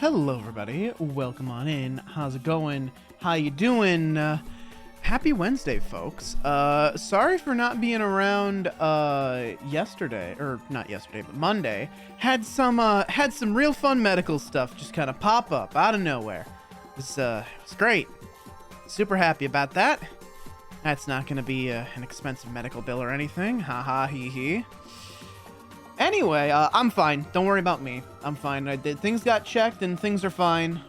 Hello everybody, welcome on in. How's it going? How you doing? Happy Wednesday, folks. Sorry for not being around yesterday, or not yesterday, but Monday. Had some real fun medical stuff just kind of pop up out of nowhere. It was great. Super happy about that. That's not gonna be an expensive medical bill or anything. Haha, hee hee. Anyway, I'm fine. Don't worry about me. I'm fine. Things got checked and things are fine.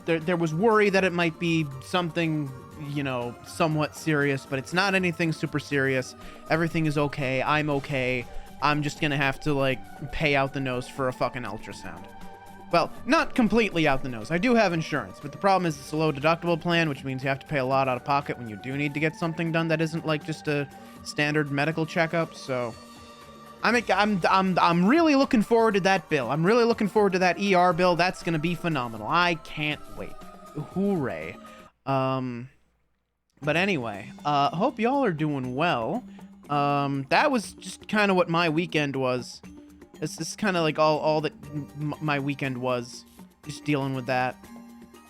There was worry that it might be something, you know, somewhat serious, but it's not anything super serious. Everything is okay. I'm okay. I'm just gonna have to, like, pay out the nose for a fucking ultrasound. Well, not completely out the nose. I do have insurance, but the problem is it's a low deductible plan, which means you have to pay a lot out of pocket when you do need to get something done that isn't like just a standard medical checkup, so I'm really looking forward to that bill. I'm really looking forward to that ER bill. That's gonna be phenomenal. I can't wait. Hooray. But anyway, hope y'all are doing well. That was just kind of what my weekend was. This is kind of like all that my weekend was. Just dealing with that.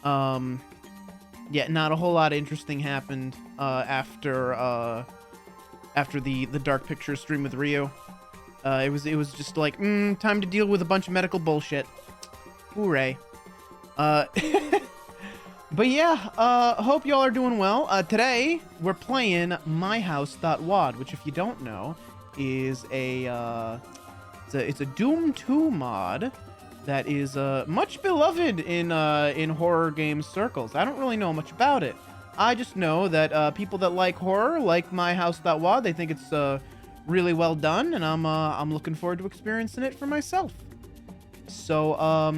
Yeah, not a whole lot of interesting happened after the Dark Pictures stream with Rio. It was just like, time to deal with a bunch of medical bullshit. Hooray. But yeah, hope y'all are doing well. Today, we're playing MyHouse.wad, which, if you don't know, is it's a Doom 2 mod that is much beloved in horror game circles. I don't really know much about it. I just know that people that like horror like MyHouse.wad. They think it's really well done, and I'm looking forward to experiencing it for myself. So I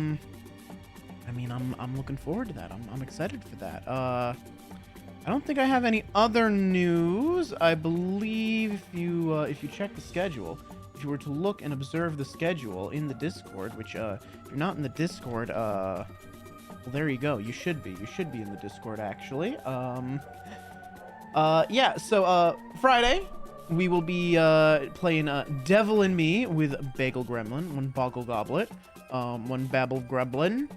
mean, I'm looking forward to that. I'm excited for that. I don't think I have any other news. I believe if you check the schedule, if you were to look and observe the schedule in the Discord, which if you're not in the Discord, well, there you go. You should be in the Discord, actually. Yeah. So Friday, we will be playing Devil and Me with Bagel Gremlin, one Boggle Goblet, one Babble Grublin.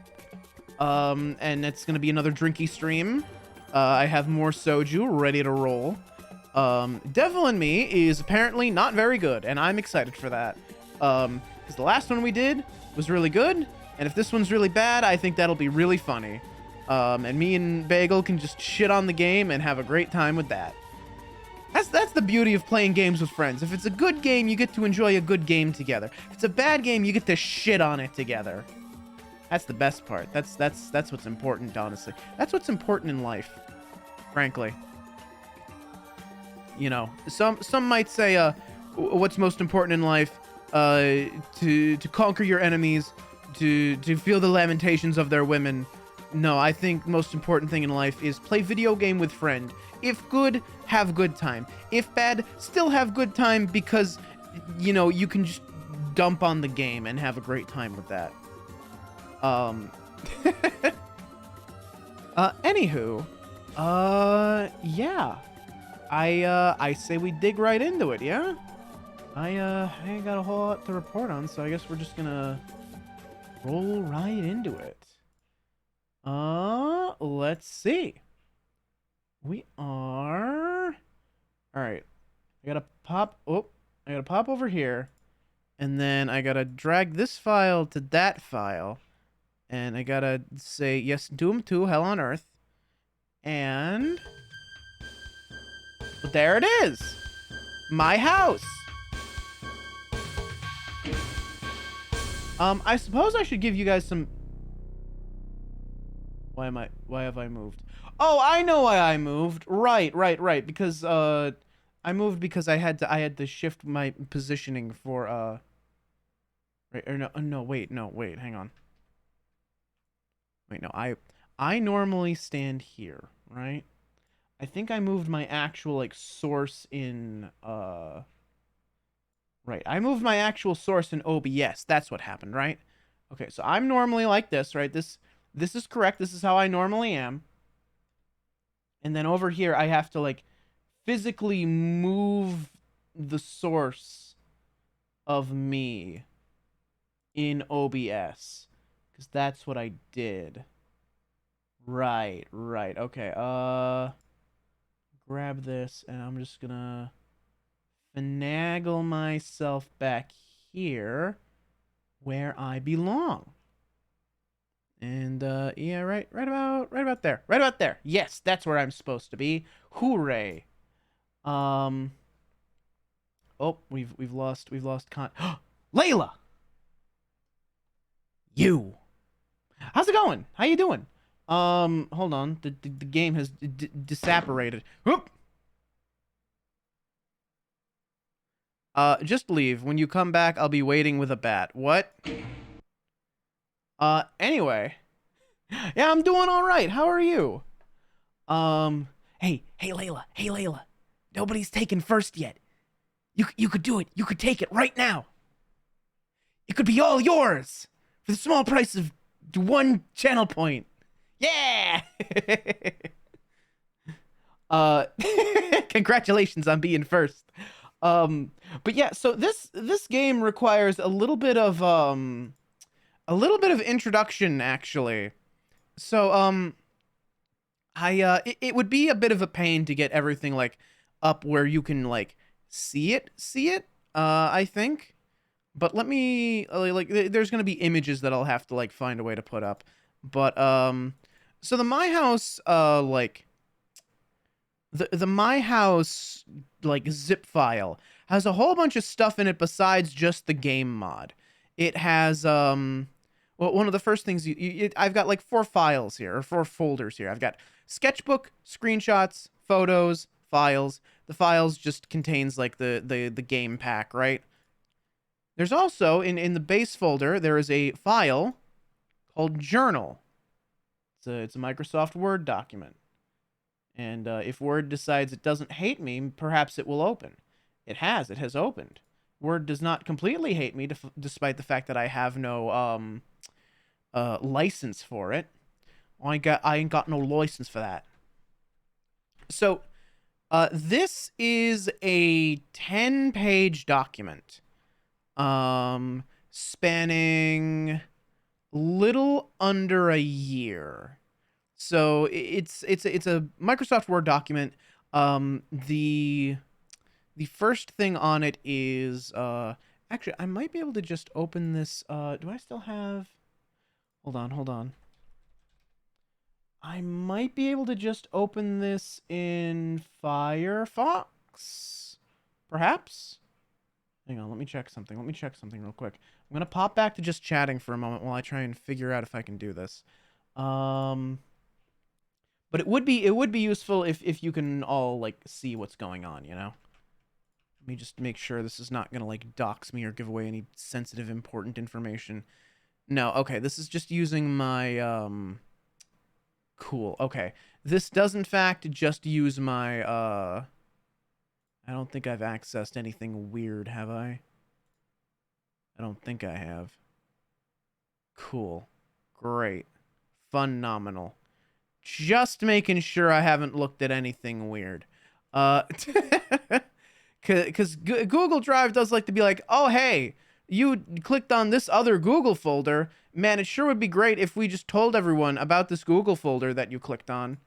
And it's gonna be another drinky stream. I have more soju ready to roll. Devil and Me is apparently not very good, and I'm excited for that. Because the last one we did was really good, and if this one's really bad, I think that'll be really funny. And me and Bagel can just shit on the game and have a great time with that. That's the beauty of playing games with friends. If it's a good game, you get to enjoy a good game together. If it's a bad game, you get to shit on it together. That's the best part. That's what's important, honestly. That's what's important in life, frankly. You know, some might say, what's most important in life? To conquer your enemies, to feel the lamentations of their women. No, I think most important thing in life is play video game with friend. If good, have good time. If bad, still have good time, because, you know, you can just dump on the game and have a great time with that. Anywho, yeah. I say we dig right into it, yeah? I ain't got a whole lot to report on, so I guess we're just gonna roll right into it. Let's see. We are... Alright. I gotta pop over here. And then I gotta drag this file to that file. And I gotta say, yes, Doom 2, Hell on Earth. And... But there it is! My house! I suppose I should give you guys some... Why have I moved? Oh, I know why I moved. Right. Because, I moved because I had to shift my positioning for, right, or no, wait, hang on. Wait, no, I normally stand here, right? I think I moved my actual, like, source in, right, I moved my actual source in OBS. That's what happened, right? Okay, so I'm normally like this, right? This is correct. This is how I normally am. And then over here, I have to, like, physically move the source of me in OBS. Because that's what I did. Right. Okay. Grab this, and I'm just gonna finagle myself back here where I belong. And yeah, right about there. Right about there. Yes, that's where I'm supposed to be. Hooray. Oh, we've lost Layla. You. How's it going? How you doing? Hold on. The game has disapparated. Whoop. Just leave. When you come back, I'll be waiting with a bat. What? Anyway. Yeah, I'm doing all right. How are you? Hey, Layla. Nobody's taken first yet. You could do it. You could take it right now. It could be all yours for the small price of 1 channel point. Yeah. Congratulations on being first. But yeah, so this game requires a little bit of introduction actually. So it would be a bit of a pain to get everything like up where you can like see it, I think. But let me like there's going to be images that I'll have to like find a way to put up. But so the MyHouse like the MyHouse like zip file has a whole bunch of stuff in it besides just the game mod. It has well, one of the first things I've got like 4 files here, or 4 folders here. I've got sketchbook, screenshots, photos, files. The files just contains like the game pack, right? There's also in the base folder there is a file called journal. It's a Microsoft Word document. And if Word decides it doesn't hate me, perhaps it will open. It has opened. Word does not completely hate me, despite the fact that I have no license for it. I ain't got no license for that. So, this is a 10-page document, spanning little under a year. So it's a Microsoft Word document. The first thing on it is actually I might be able to just open this. Do I still have? Hold on. I might be able to just open this in Firefox, perhaps. Hang on, let me check something real quick. I'm gonna pop back to just chatting for a moment while I try and figure out if I can do this. But it would be useful if you can all like see what's going on, you know? Let me just make sure this is not gonna like dox me or give away any sensitive, important information. No, okay, this is just using my cool. Okay. This does in fact just use my I don't think I've accessed anything weird, have I? I don't think I have. Cool. Great. Phenomenal. Just making sure I haven't looked at anything weird. Because Google Drive does like to be like, oh, hey, you clicked on this other Google folder. Man, it sure would be great if we just told everyone about this Google folder that you clicked on.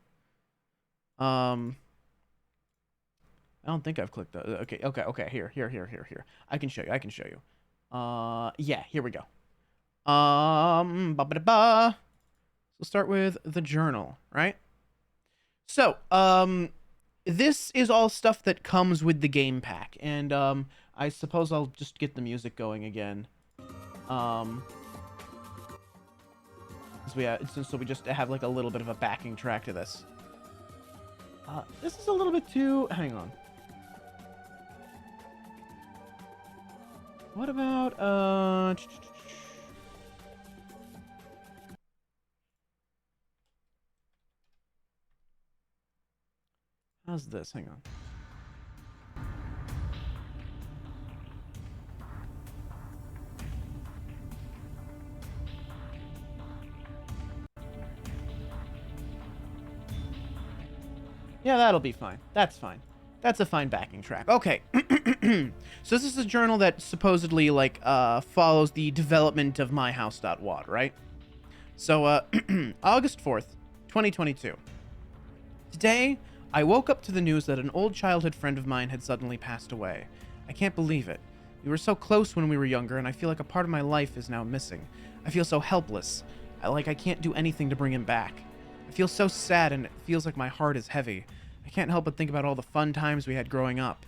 I don't think I've clicked. Okay. Here. I can show you. Yeah, here we go. We'll start with the journal, right? So, this is all stuff that comes with the game pack, and I suppose I'll just get the music going again. So we just have like a little bit of a backing track to this. This is a little bit too. Hang on. What about how's this? Hang on. Yeah, that'll be fine. That's fine. That's a fine backing track. Okay. So this is a journal that supposedly like follows the development of MyHouse.wad, right? So, August 4th, 2022. Today, I woke up to the news that an old childhood friend of mine had suddenly passed away. I can't believe it. We were so close when we were younger, and I feel like a part of my life is now missing. I feel so helpless. I can't do anything to bring him back. I feel so sad, and it feels like my heart is heavy. I can't help but think about all the fun times we had growing up.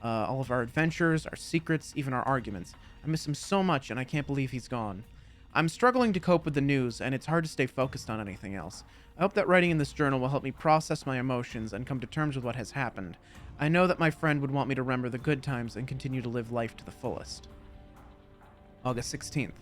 All of our adventures, our secrets, even our arguments. I miss him so much, and I can't believe he's gone. I'm struggling to cope with the news, and it's hard to stay focused on anything else. I hope that writing in this journal will help me process my emotions and come to terms with what has happened. I know that my friend would want me to remember the good times and continue to live life to the fullest. August 16th.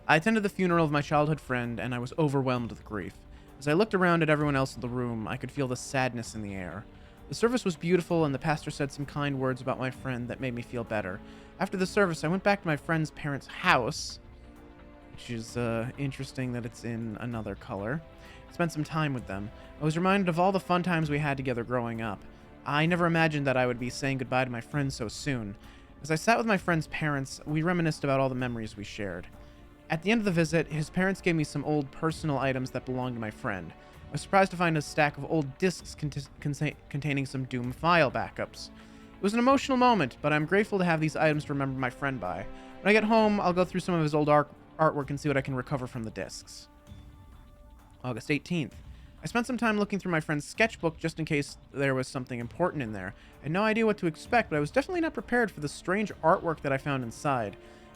I attended the funeral of my childhood friend, and I was overwhelmed with grief. As I looked around at everyone else in the room, I could feel the sadness in the air. The service was beautiful, and the pastor said some kind words about my friend that made me feel better. After the service, I went back to my friend's parents' house, which is interesting that it's in another color. I spent some time with them. I was reminded of all the fun times we had together growing up. I never imagined that I would be saying goodbye to my friend so soon. As I sat with my friend's parents, we reminisced about all the memories we shared. At the end of the visit, his parents gave me some old personal items that belonged to my friend. I was surprised to find a stack of old discs containing some Doom file backups. It was an emotional moment, but I'm grateful to have these items to remember my friend by. When I get home, I'll go through some of his old artwork and see what I can recover from the discs. August 18th. I spent some time looking through my friend's sketchbook just in case there was something important in there. I had no idea what to expect, but I was definitely not prepared for the strange artwork that I found inside.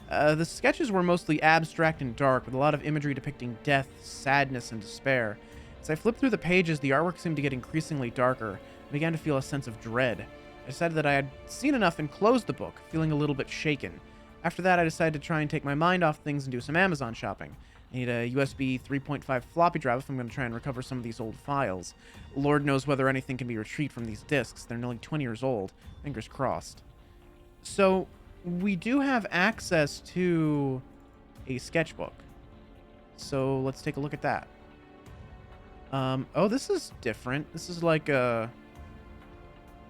The sketches were mostly abstract and dark, with a lot of imagery depicting death, sadness, and despair. As I flipped through the pages, the artwork seemed to get increasingly darker. I began to feel a sense of dread. I decided that I had seen enough and closed the book, feeling a little bit shaken. After that, I decided to try and take my mind off things and do some Amazon shopping. I need a USB 3.5 floppy drive if I'm going to try and recover some of these old files. Lord knows whether anything can be retrieved from these discs. They're nearly 20 years old. Fingers crossed. So, we do have access to a sketchbook. So, let's take a look at that. Oh, this is different. This is like a...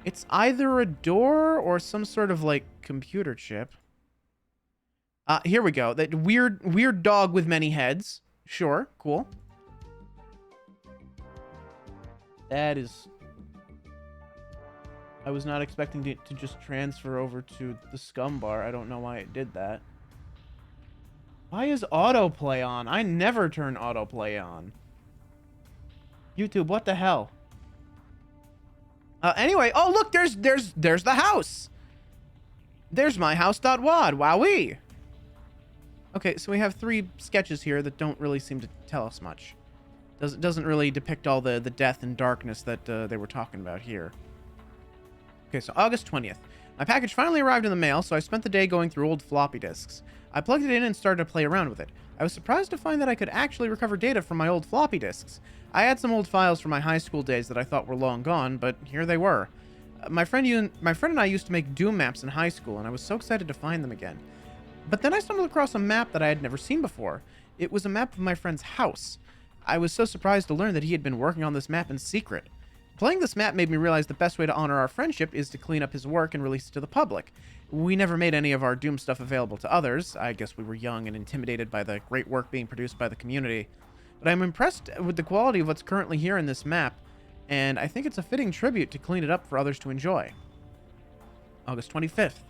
It's either a door or some sort of, like, computer chip. Here we go. That weird dog with many heads. Sure, cool. That is... I was not expecting it to just transfer over to the scum bar. I don't know why it did that. Why is autoplay on? I never turn autoplay on. YouTube, what the hell? Anyway, oh look, there's the house. There's MyHouse.wad. Wowee. Okay, so we have 3 sketches here that don't really seem to tell us much. Doesn't really depict all the death and darkness that they were talking about here. Okay, so August 20th. My package finally arrived in the mail, so I spent the day going through old floppy disks. I plugged it in and started to play around with it. I was surprised to find that I could actually recover data from my old floppy disks. I had some old files from my high school days that I thought were long gone, but here they were. My friend and I used to make Doom maps in high school, and I was so excited to find them again. But then I stumbled across a map that I had never seen before. It was a map of my friend's house. I was so surprised to learn that he had been working on this map in secret. Playing this map made me realize the best way to honor our friendship is to clean up his work and release it to the public. We never made any of our Doom stuff available to others. I guess we were young and intimidated by the great work being produced by the community. But I'm impressed with the quality of what's currently here in this map, and I think it's a fitting tribute to clean it up for others to enjoy. August 25th.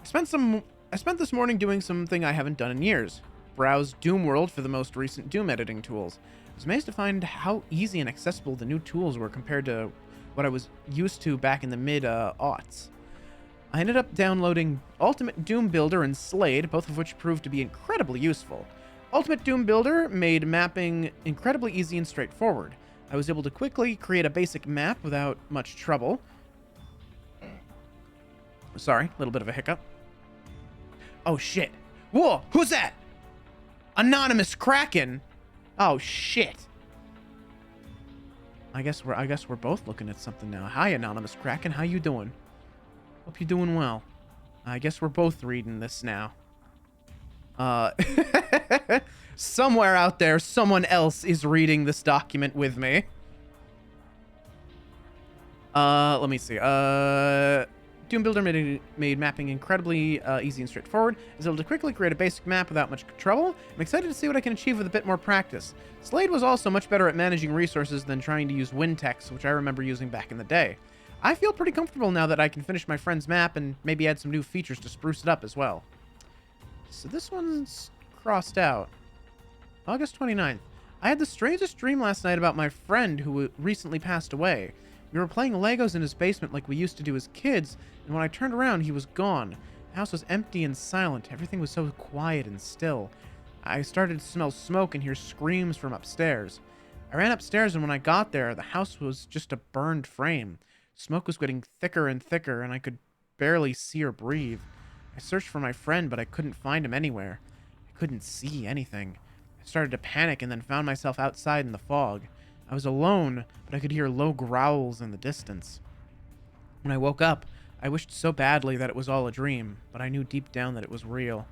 I spent this morning doing something I haven't done in years. Browse Doom World for the most recent Doom editing tools. I was amazed to find how easy and accessible the new tools were compared to what I was used to back in the mid-aughts. I ended up downloading Ultimate Doom Builder and Slade, both of which proved to be incredibly useful. Ultimate Doom Builder made mapping incredibly easy and straightforward. I was able to quickly create a basic map without much trouble. Sorry, a little bit of a hiccup. Oh shit. Whoa, who's that? Anonymous Kraken. Oh shit. I guess we're both looking at something now. Hi, Anonymous Kraken. How you doing? Hope you're doing well. I guess we're both reading this now. Somewhere out there, someone else is reading this document with me. Let me see. Doom Builder made mapping incredibly easy and straightforward. I was able to quickly create a basic map without much trouble. I'm excited to see what I can achieve with a bit more practice. Slade was also much better at managing resources than trying to use Wintex, which I remember using back in the day. I feel pretty comfortable now that I can finish my friend's map and maybe add some new features to spruce it up as well. So this one's crossed out. August 29th. I had the strangest dream last night about my friend who recently passed away. We were playing Legos in his basement like we used to do as kids, and when I turned around, he was gone. The house was empty and silent. Everything was so quiet and still. I started to smell smoke and hear screams from upstairs. I ran upstairs, and when I got there, the house was just a burned frame. Smoke was getting thicker and thicker, and I could barely see or breathe. I searched for my friend, but I couldn't find him anywhere. I couldn't see anything. I started to panic and then found myself outside in the fog. I was alone, but I could hear low growls in the distance. When I woke up, I wished so badly that it was all a dream, but I knew deep down that it was real.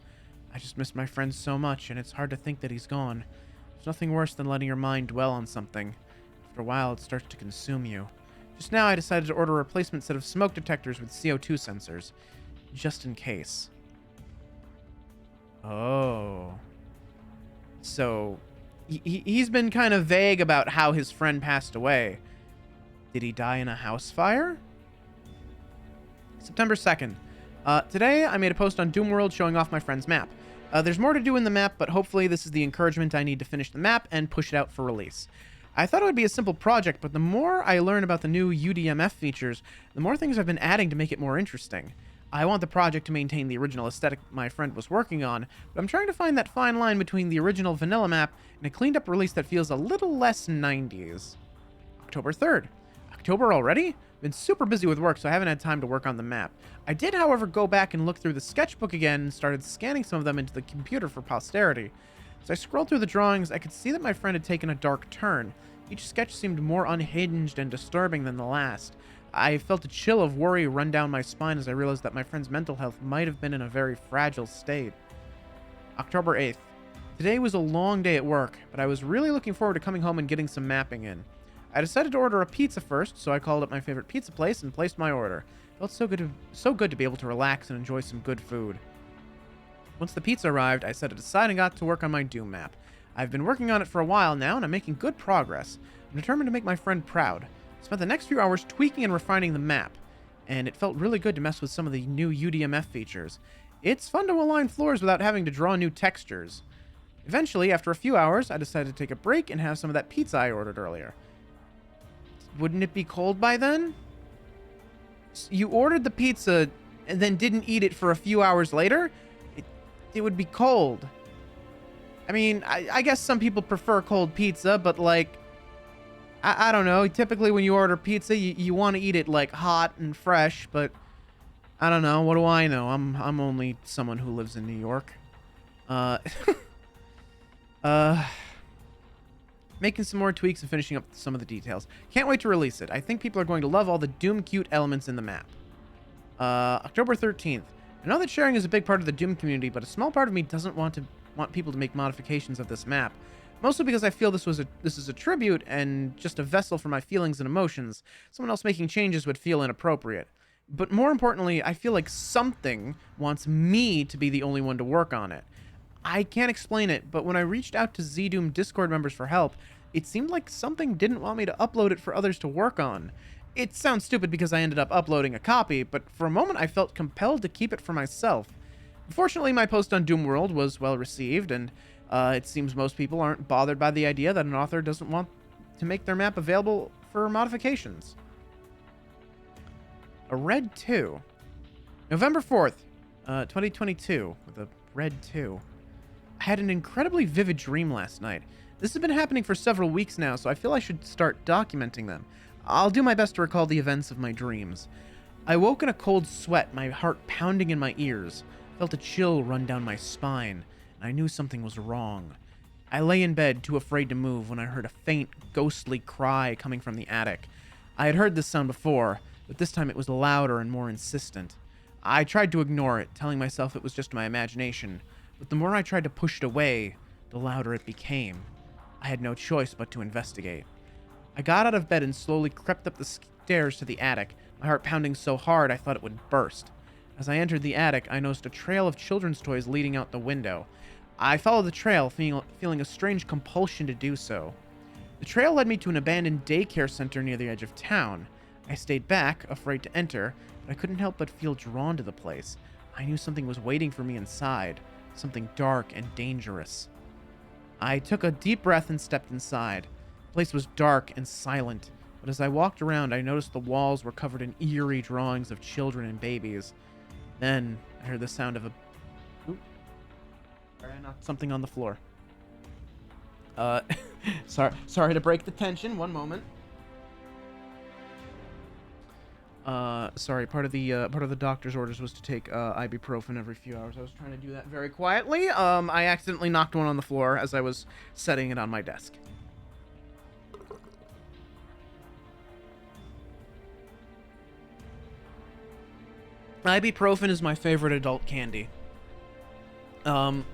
I just missed my friend so much, and it's hard to think that he's gone. There's nothing worse than letting your mind dwell on something. After a while, it starts to consume you. Just now, I decided to order a replacement set of smoke detectors with CO2 sensors, just in case. Oh. So, he's been kind of vague about how his friend passed away. Did he die in a house fire? September 2nd. Today, I made a post on Doomworld showing off my friend's map. There's more to do in the map, but hopefully this is the encouragement I need to finish the map and push it out for release. I thought it would be a simple project, but the more I learn about the new UDMF features, the more things I've been adding to make it more interesting. I want the project to maintain the original aesthetic my friend was working on, but I'm trying to find that fine line between the original vanilla map and a cleaned up release that feels a little less 90s. October 3rd. October already? Been super busy with work, so I haven't had time to work on the map. I did, however, go back and look through the sketchbook again and started scanning some of them into the computer for posterity. As I scrolled through the drawings, I could see that my friend had taken a dark turn. Each sketch seemed more unhinged and disturbing than the last. I felt a chill of worry run down my spine as I realized that my friend's mental health might have been in a very fragile state. October 8th. Today was a long day at work, but I was really looking forward to coming home and getting some mapping in. I decided to order a pizza first, so I called up my favorite pizza place and placed my order. It felt so good to be able to relax and enjoy some good food. Once the pizza arrived, I set it aside and got to work on my Doom map. I've been working on it for a while now, and I'm making good progress. I'm determined to make my friend proud. I spent the next few hours tweaking and refining the map, and it felt really good to mess with some of the new UDMF features. It's fun to align floors without having to draw new textures. Eventually, after a few hours, I decided to take a break and have some of that pizza I ordered earlier. Wouldn't it be cold by then? You ordered the pizza and then didn't eat it for a few hours later? It would be cold. I mean, I guess some people prefer cold pizza, but like, I don't know. Typically when you order pizza, you want to eat it like hot and fresh, but I don't know. What do I know? I'm only someone who lives in New York. Making some more tweaks and finishing up some of the details. Can't wait to release it. I think people are going to love all the Doom cute elements in the map. October 13th. I know that sharing is a big part of the Doom community, but a small part of me doesn't want people to make modifications of this map. Mostly because I feel this is a tribute and just a vessel for my feelings and emotions. Someone else making changes would feel inappropriate. But more importantly, I feel like something wants me to be the only one to work on it. I can't explain it, but when I reached out to ZDoom Discord members for help, it seemed like something didn't want me to upload it for others to work on. It sounds stupid because I ended up uploading a copy, but for a moment I felt compelled to keep it for myself. Unfortunately, my post on Doomworld was well received, and it seems most people aren't bothered by the idea that an author doesn't want to make their map available for modifications. A red 2. November 4th, 2022, with a red 2. I had an incredibly vivid dream last night. This has been happening for several weeks now, so I feel I should start documenting them. I'll do my best to recall the events of my dreams. I woke in a cold sweat, my heart pounding in my ears. I felt a chill run down my spine, and I knew something was wrong. I lay in bed, too afraid to move, when I heard a faint, ghostly cry coming from the attic. I had heard this sound before, but this time it was louder and more insistent. I tried to ignore it, telling myself it was just my imagination, but the more I tried to push it away, the louder it became. I had no choice but to investigate. I got out of bed and slowly crept up the stairs to the attic. my heart pounding so hard I thought it would burst. As I entered the attic, I noticed a trail of children's toys leading out the window. I followed the trail, feeling a strange compulsion to do so. The trail led me to an abandoned daycare center near the edge of town. I stayed back, afraid to enter, but I couldn't help but feel drawn to the place. I knew something was waiting for me inside, something dark and dangerous. I took a deep breath and stepped inside. The place was dark and silent, but as I walked around, I noticed the walls were covered in eerie drawings of children and babies. Then I heard the sound of a... Oop. Sorry, I knocked something on the floor. Sorry to break the tension. One moment. Sorry, part of the doctor's orders was to take ibuprofen every few hours. I was trying to do that very quietly. I accidentally knocked one on the floor as I was setting it on my desk. Ibuprofen is my favorite adult candy. Then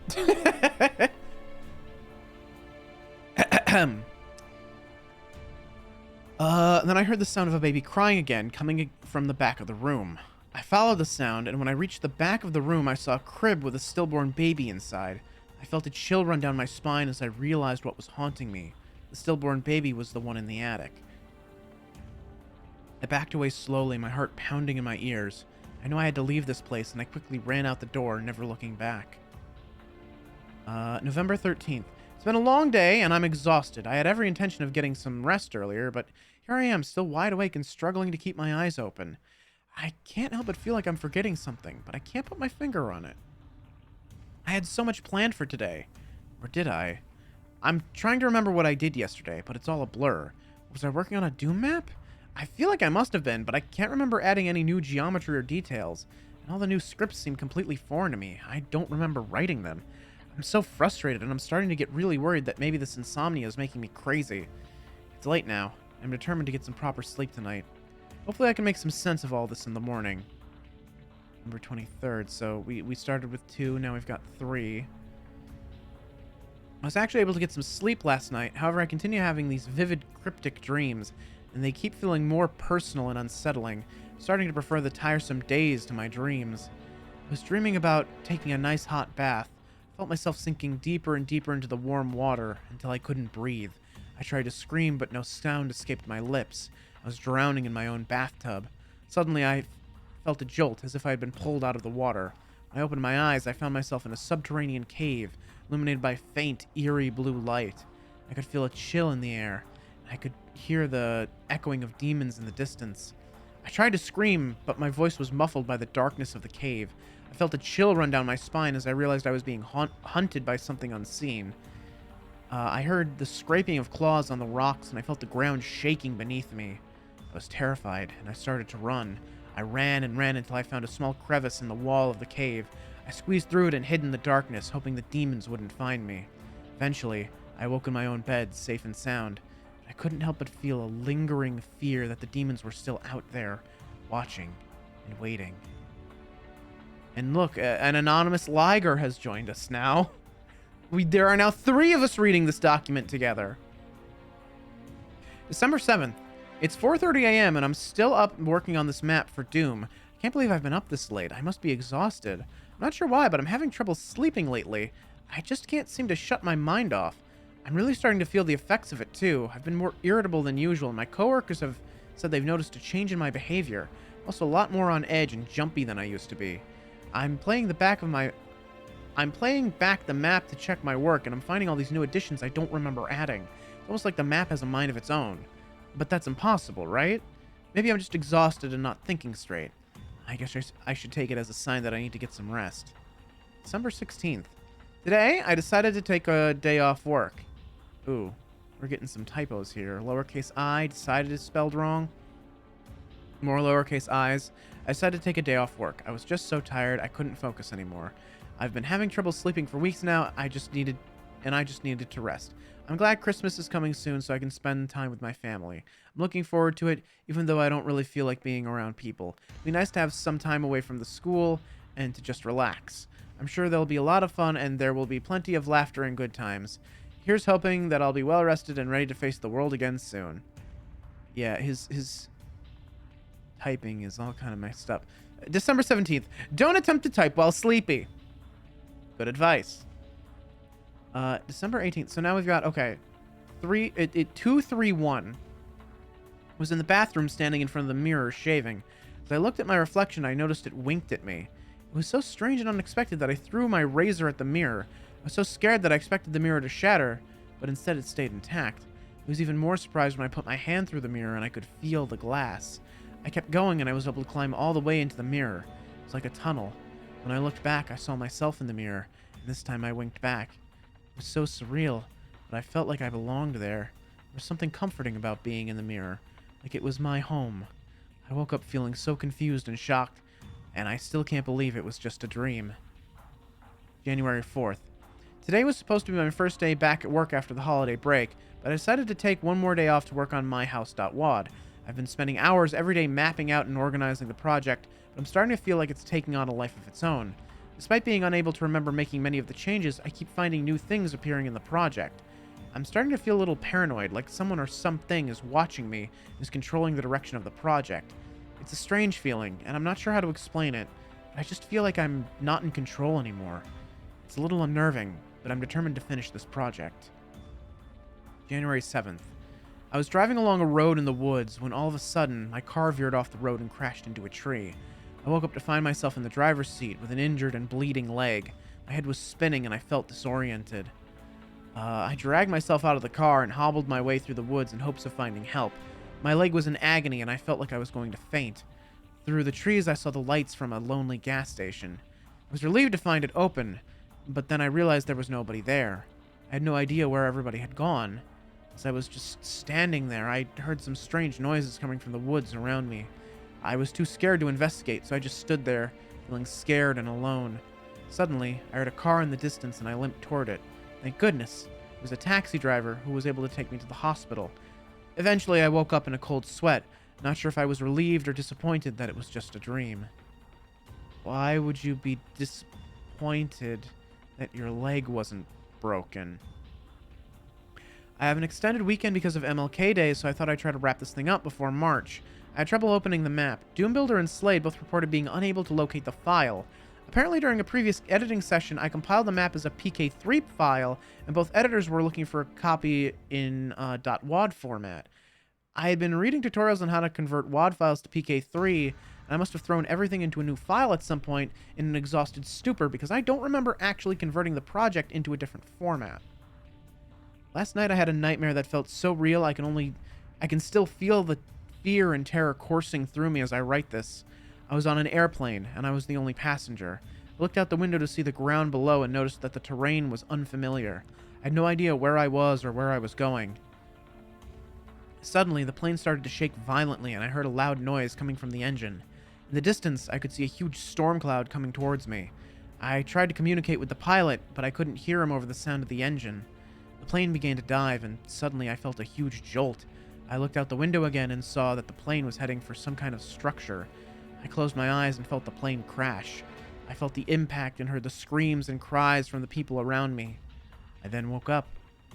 I heard the sound of a baby crying again, coming from the back of the room. I followed the sound, and when I reached the back of the room, I saw a crib with a stillborn baby inside. I felt a chill run down my spine as I realized what was haunting me. The stillborn baby was the one in the attic. I backed away slowly, my heart pounding in my ears. I knew I had to leave this place, and I quickly ran out the door, never looking back. November 13th. It's been a long day, and I'm exhausted. I had every intention of getting some rest earlier, but here I am, still wide awake and struggling to keep my eyes open. I can't help but feel like I'm forgetting something, but I can't put my finger on it. I had so much planned for today. Or did I? I'm trying to remember what I did yesterday, but it's all a blur. Was I working on a Doom map? I feel like I must have been, but I can't remember adding any new geometry or details, and all the new scripts seem completely foreign to me. I don't remember writing them. I'm so frustrated, and I'm starting to get really worried that maybe this insomnia is making me crazy. It's late now. I'm determined to get some proper sleep tonight. Hopefully I can make some sense of all this in the morning. November 23rd, so we started with 2, now we've got 3. I was actually able to get some sleep last night, however I continue having these vivid, cryptic dreams, and they keep feeling more personal and unsettling, starting to prefer the tiresome days to my dreams. I was dreaming about taking a nice hot bath. I felt myself sinking deeper and deeper into the warm water until I couldn't breathe. I tried to scream, but no sound escaped my lips. I was drowning in my own bathtub. Suddenly I felt a jolt, as if I had been pulled out of the water. When I opened my eyes, I found myself in a subterranean cave, illuminated by faint, eerie blue light. I could feel a chill in the air. I could hear the echoing of demons in the distance. I tried to scream, but my voice was muffled by the darkness of the cave. I felt a chill run down my spine as I realized I was being hunted by something unseen. I heard the scraping of claws on the rocks, and I felt the ground shaking beneath me. I was terrified, and I started to run. I ran and ran until I found a small crevice in the wall of the cave. I squeezed through it and hid in the darkness, hoping the demons wouldn't find me. Eventually, I woke in my own bed, safe and sound. I couldn't help but feel a lingering fear that the demons were still out there, watching and waiting. And look, an anonymous Liger has joined us now. There are now 3 of us reading this document together. December 7th. It's 4:30 a.m. and I'm still up working on this map for Doom. I can't believe I've been up this late. I must be exhausted. I'm not sure why, but I'm having trouble sleeping lately. I just can't seem to shut my mind off. I'm really starting to feel the effects of it too. I've been more irritable than usual, and my coworkers have said they've noticed a change in my behavior. I'm also a lot more on edge and jumpy than I used to be. I'm playing back the map to check my work, and I'm finding all these new additions I don't remember adding. It's almost like the map has a mind of its own. But that's impossible, right? Maybe I'm just exhausted and not thinking straight. I guess I should take it as a sign that I need to get some rest. December 16th. Today, I decided to take a day off work. Ooh, we're getting some typos here. Lowercase I decided is spelled wrong. More lowercase i's. I decided to take a day off work. I was just so tired I couldn't focus anymore. I've been having trouble sleeping for weeks now. I just needed to rest. I'm glad Christmas is coming soon so I can spend time with my family. I'm looking forward to it, even though I don't really feel like being around people. It'd be nice to have some time away from the school and to just relax. I'm sure there'll be a lot of fun and there will be plenty of laughter and good times. Here's hoping that I'll be well rested and ready to face the world again soon. Yeah, his typing is all kind of messed up. December 17th. Don't attempt to type while sleepy. Good advice. December 18th. So now we've got, okay, 231 was in the bathroom standing in front of the mirror shaving. As I looked at my reflection, I noticed it winked at me. It was so strange and unexpected that I threw my razor at the mirror. I was so scared that I expected the mirror to shatter, but instead it stayed intact. I was even more surprised when I put my hand through the mirror and I could feel the glass. I kept going and I was able to climb all the way into the mirror. It was like a tunnel. When I looked back, I saw myself in the mirror, and this time I winked back. It was so surreal, but I felt like I belonged there. There was something comforting about being in the mirror, like it was my home. I woke up feeling so confused and shocked, and I still can't believe it was just a dream. January 4th. Today was supposed to be my first day back at work after the holiday break, but I decided to take one more day off to work on MyHouse.wad. I've been spending hours every day mapping out and organizing the project, but I'm starting to feel like it's taking on a life of its own. Despite being unable to remember making many of the changes, I keep finding new things appearing in the project. I'm starting to feel a little paranoid, like someone or something is watching me and is controlling the direction of the project. It's a strange feeling, and I'm not sure how to explain it, but I just feel like I'm not in control anymore. It's a little unnerving, but I'm determined to finish this project. January 7th. I was driving along a road in the woods when all of a sudden my car veered off the road and crashed into a tree. I woke up to find myself in the driver's seat with an injured and bleeding leg. My head was spinning and I felt disoriented. I dragged myself out of the car and hobbled my way through the woods in hopes of finding help. My leg was in agony and I felt like I was going to faint. Through the trees I saw the lights from a lonely gas station. I was relieved to find it open, but then I realized there was nobody there. I had no idea where everybody had gone. As I was just standing there, I heard some strange noises coming from the woods around me. I was too scared to investigate, so I just stood there, feeling scared and alone. Suddenly, I heard a car in the distance and I limped toward it. Thank goodness, it was a taxi driver who was able to take me to the hospital. Eventually, I woke up in a cold sweat, not sure if I was relieved or disappointed that it was just a dream. Why would you be disappointed that your leg wasn't broken? I have an extended weekend because of MLK Day, so I thought I'd try to wrap this thing up before March. I had trouble opening the map. Doombuilder and Slade both reported being unable to locate the file. Apparently during a previous editing session, I compiled the map as a PK3 file, and both editors were looking for a copy in .wad format. I had been reading tutorials on how to convert WAD files to PK3, and I must have thrown everything into a new file at some point in an exhausted stupor because I don't remember actually converting the project into a different format. Last night I had a nightmare that felt so real I can still feel the fear and terror coursing through me as I write this. I was on an airplane, and I was the only passenger. I looked out the window to see the ground below and noticed that the terrain was unfamiliar. I had no idea where I was or where I was going. Suddenly, the plane started to shake violently, and I heard a loud noise coming from the engine. In the distance, I could see a huge storm cloud coming towards me. I tried to communicate with the pilot, but I couldn't hear him over the sound of the engine. The plane began to dive, and suddenly I felt a huge jolt. I looked out the window again and saw that the plane was heading for some kind of structure. I closed my eyes and felt the plane crash. I felt the impact and heard the screams and cries from the people around me. I then woke up,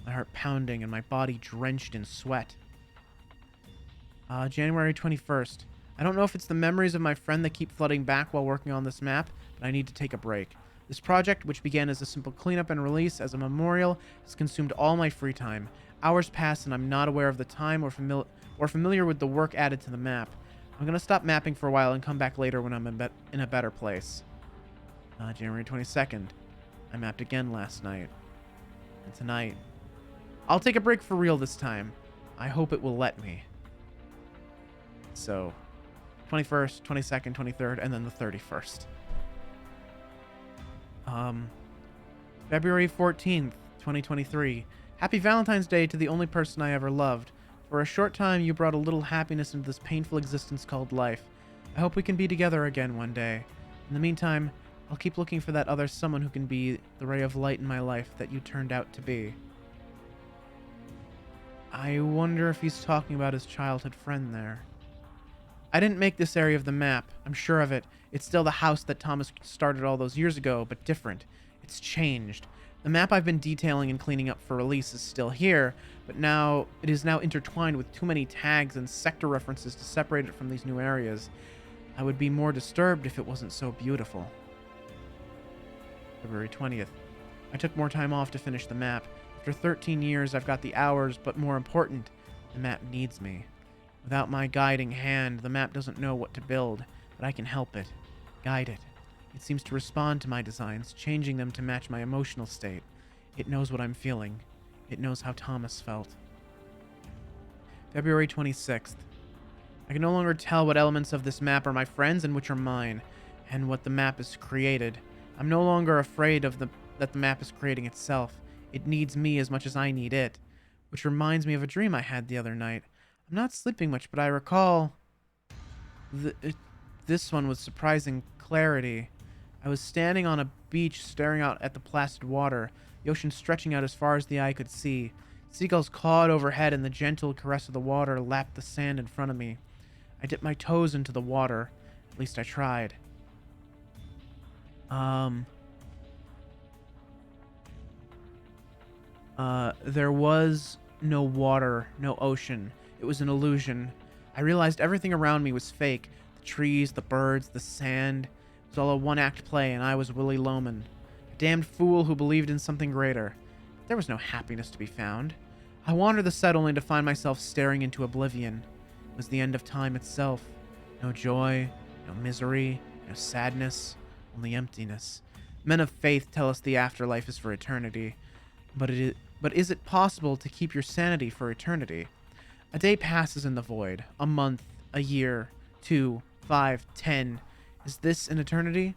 my heart pounding and my body drenched in sweat. January 21st. I don't know if it's the memories of my friend that keep flooding back while working on this map, but I need to take a break. This project, which began as a simple cleanup and release as a memorial, has consumed all my free time. Hours pass and I'm not aware of the time or familiar with the work added to the map. I'm going to stop mapping for a while and come back later when I'm in a better place. January 22nd. I mapped again last night. And tonight. I'll take a break for real this time. I hope it will let me. So, 21st, 22nd, 23rd, and then the 31st. February 14th, 2023. Happy Valentine's Day to the only person I ever loved. For a short time, you brought a little happiness into this painful existence called life. I hope we can be together again one day. In the meantime, I'll keep looking for that other someone who can be the ray of light in my life that you turned out to be. I wonder if he's talking about his childhood friend there. I didn't make this area of the map. I'm sure of it. It's still the house that Thomas started all those years ago, but different. It's changed. The map I've been detailing and cleaning up for release is still here, but now it is now intertwined with too many tags and sector references to separate it from these new areas. I would be more disturbed if it wasn't so beautiful. February 20th. I took more time off to finish the map. After 13 years, I've got the hours, but more important, the map needs me. Without my guiding hand, the map doesn't know what to build, but I can help it, guide it. It seems to respond to my designs, changing them to match my emotional state. It knows what I'm feeling. It knows how Thomas felt. February 26th. I can no longer tell what elements of this map are my friends and which are mine, and what the map has created. I'm no longer afraid of that the map is creating itself. It needs me as much as I need it, which reminds me of a dream I had the other night. I'm not sleeping much, but I recall this one with surprising clarity. I was standing on a beach staring out at the placid water, the ocean stretching out as far as the eye could see. Seagulls cawed overhead and the gentle caress of the water lapped the sand in front of me. I dipped my toes into the water. At least I tried. There was no water, no ocean. It was an illusion. I realized everything around me was fake. The trees, the birds, the sand. It was all a one-act play, and I was Willy Loman. A damned fool who believed in something greater. There was no happiness to be found. I wandered the set only to find myself staring into oblivion. It was the end of time itself. No joy, no misery, no sadness, only emptiness. Men of faith tell us the afterlife is for eternity. But is it possible to keep your sanity for eternity? A day passes in the void. A month, a year, 2, 5, 10. Is this an eternity?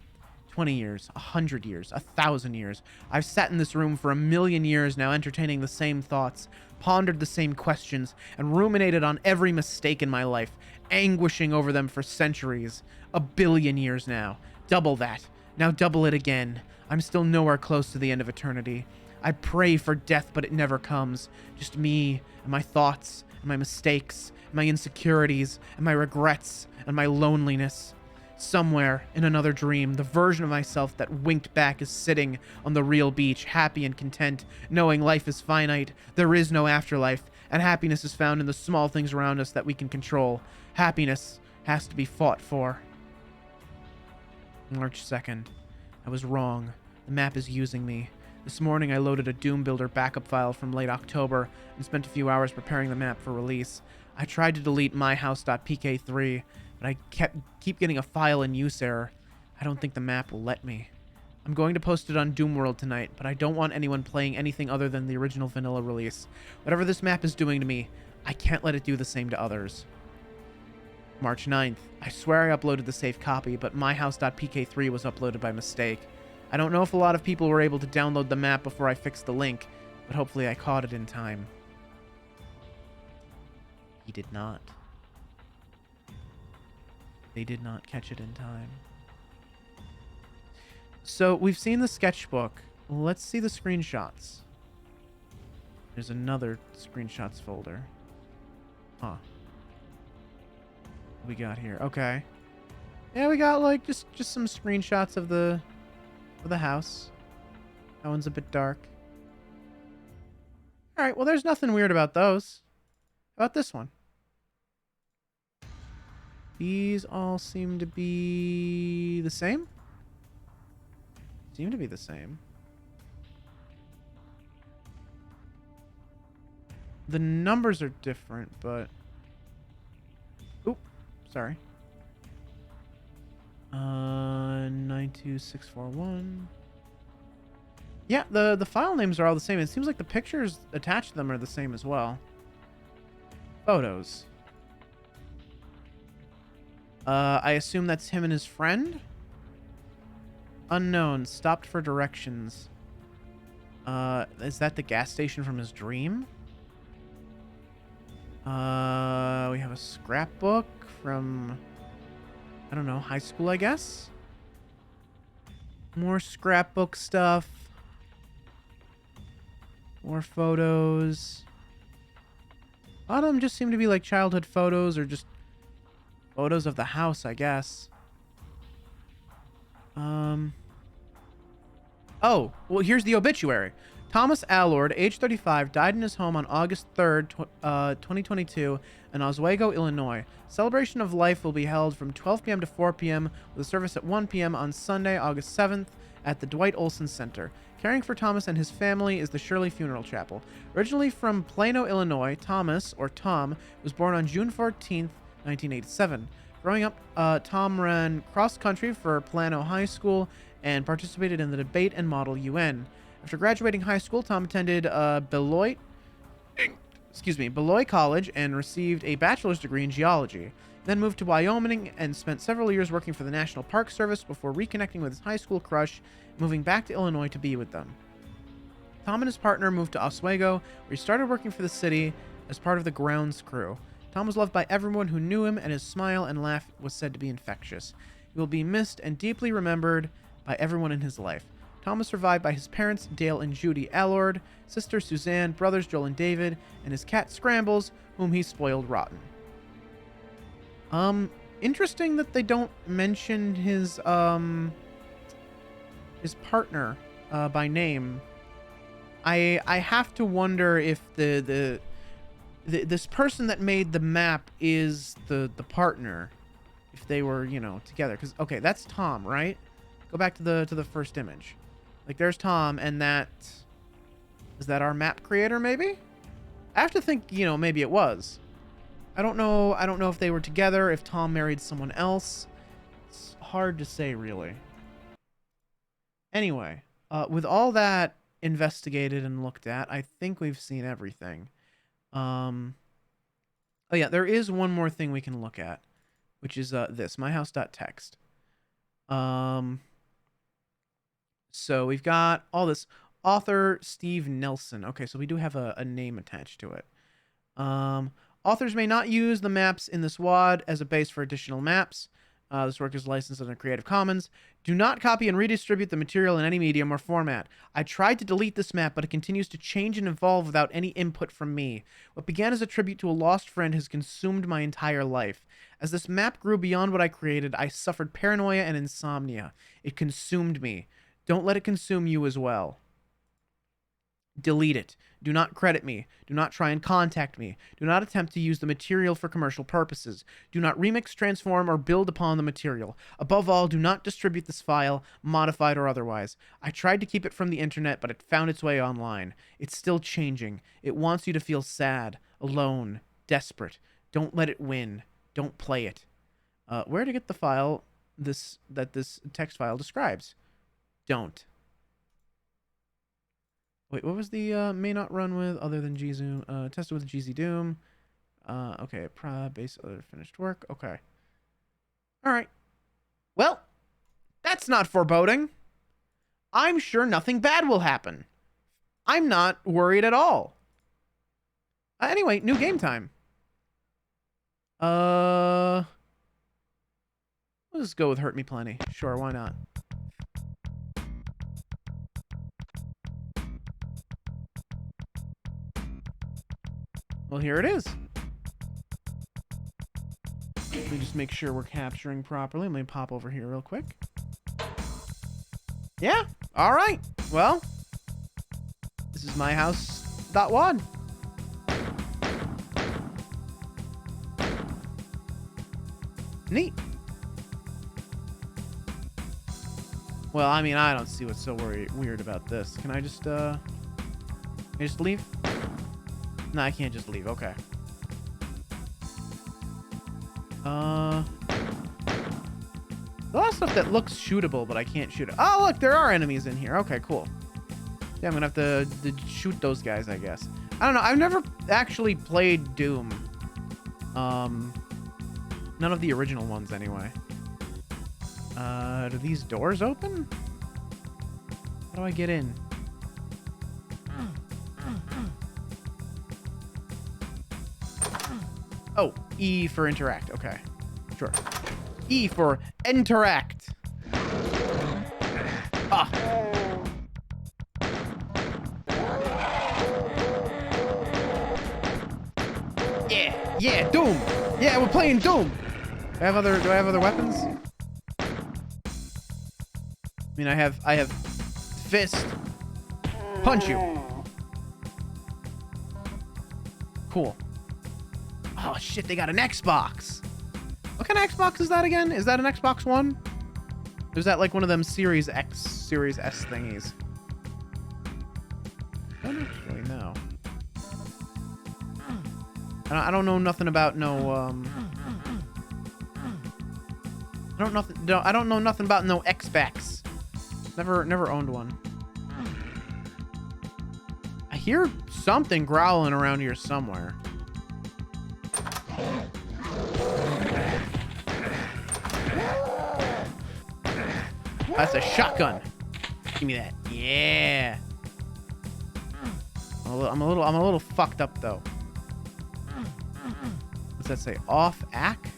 20 years, 100 years, 1,000 years. I've sat in this room for 1,000,000 years now, entertaining the same thoughts, pondered the same questions, and ruminated on every mistake in my life, anguishing over them for centuries. 1,000,000,000 years now. Double that. Now double it again. I'm still nowhere close to the end of eternity. I pray for death, but it never comes. Just me, and my thoughts, and my mistakes, and my insecurities, and my regrets, and my loneliness. Somewhere, in another dream, the version of myself that winked back is sitting on the real beach, happy and content, knowing life is finite, there is no afterlife, and happiness is found in the small things around us that we can control. Happiness has to be fought for. March 2nd. I was wrong. The map is using me. This morning I loaded a Doom Builder backup file from late October and spent a few hours preparing the map for release. I tried to delete MyHouse.pk3, but I keep getting a file in use error. I don't think the map will let me. I'm going to post it on Doom World tonight, but I don't want anyone playing anything other than the original vanilla release. Whatever this map is doing to me, I can't let it do the same to others. March 9th. I swear I uploaded the safe copy, but MyHouse.pk3 was uploaded by mistake. I don't know if a lot of people were able to download the map before I fixed the link, but hopefully I caught it in time. He did not. They did not catch it in time. So we've seen the sketchbook. Let's see the screenshots. There's another screenshots folder. Huh. What we got here? Okay. Yeah, we got like just some screenshots of the house. That one's a bit dark. All right, well, there's nothing weird about those. How about this one? These all seem to be the same? Seem to be the same. The numbers are different, but... Oop, sorry. 92641. Yeah, the file names are all the same. It seems like the pictures attached to them are the same as well. Photos. I assume that's him and his friend? Unknown. Stopped for directions. Is that the gas station from his dream? We have a scrapbook from... I don't know, high school, I guess? More scrapbook stuff. More photos. A lot of them just seem to be like childhood photos or just photos of the house, I guess. Oh, Oh, well, here's the obituary. Thomas Allord, age 35, died in his home on August 3rd, 2022 in Oswego, Illinois. Celebration of life will be held from 12 p.m. to 4 p.m. with a service at 1 p.m. on Sunday, August 7th at the Dwight Olson Center. Caring for Thomas and his family is the Shirley Funeral Chapel. Originally from Plano, Illinois, Thomas, or Tom, was born on June 14th, 1987. Growing up, Tom ran cross-country for Plano High School and participated in the debate and Model UN. After graduating high school, Tom attended Beloit College and received a bachelor's degree in geology. Then moved to Wyoming and spent several years working for the National Park Service before reconnecting with his high school crush, moving back to Illinois to be with them. Tom and his partner moved to Oswego, where he started working for the city as part of the grounds crew. Tom was loved by everyone who knew him, and his smile and laugh was said to be infectious. He will be missed and deeply remembered by everyone in his life. Tom was survived by his parents, Dale and Judy Allord, sister Suzanne, brothers Joel and David, and his cat Scrambles, whom he spoiled rotten. Interesting that they don't mention his partner by name. I have to wonder if this person that made the map is the partner, if they were, you know, together. Because okay, that's Tom, right? Go back to the first image. Like, there's Tom, and is that our map creator, maybe? I have to think, you know, maybe it was. I don't know if they were together, if Tom married someone else. It's hard to say, really. Anyway, with all that investigated and looked at, I think we've seen everything. Oh yeah, there is one more thing we can look at, which is this, MyHouse.txt. So we've got all this. Author Steve Nelson. Okay, so we do have a name attached to it. Authors may not use the maps in this WOD as a base for additional maps. This work is licensed under Creative Commons. Do not copy and redistribute the material in any medium or format. I tried to delete this map, but it continues to change and evolve without any input from me. What began as a tribute to a lost friend has consumed my entire life. As this map grew beyond what I created, I suffered paranoia and insomnia. It consumed me. Don't let it consume you as well. Delete it. Do not credit me. Do not try and contact me. Do not attempt to use the material for commercial purposes. Do not remix, transform, or build upon the material. Above all, do not distribute this file, modified or otherwise. I tried to keep it from the internet, but it found its way online. It's still changing. It wants you to feel sad, alone, desperate. Don't let it win. Don't play it. Where to get the file that this text file describes? Don't. Wait, what was the may not run with other than gzoom? Tested with GZ Doom. Okay, base other finished work. Okay. All right. Well, that's not foreboding. I'm sure nothing bad will happen. I'm not worried at all. Anyway, new game time. Let's go with Hurt Me Plenty. Sure, why not? Well, here it is. Let me just make sure we're capturing properly. Let me pop over here real quick. Yeah, all right. Well, this is MyHouse.wad. Neat. Well, I mean, I don't see what's so weird about this. Can I just leave? No, I can't just leave. Okay. A lot of stuff that looks shootable, but I can't shoot it. Oh, look, there are enemies in here. Okay, cool. Yeah, I'm gonna have to shoot those guys, I guess. I don't know. I've never actually played Doom. None of the original ones, anyway. Do these doors open? How do I get in? Oh, E for interact. Okay, sure. E for interact. Ah. Yeah, Doom. Yeah, we're playing Doom. Do I have other weapons? I mean, I have fist. Punch you. Cool. Oh, shit, they got an Xbox. What kind of Xbox is that again? Is that an Xbox One? Or is that like one of them Series X, Series S thingies? I don't actually know. I don't know nothing about no, I don't know nothing about no Xbox. Never owned one. I hear something growling around here somewhere. That's a shotgun. Give me that. Yeah. I'm a little fucked up though. What's that say? Off ack?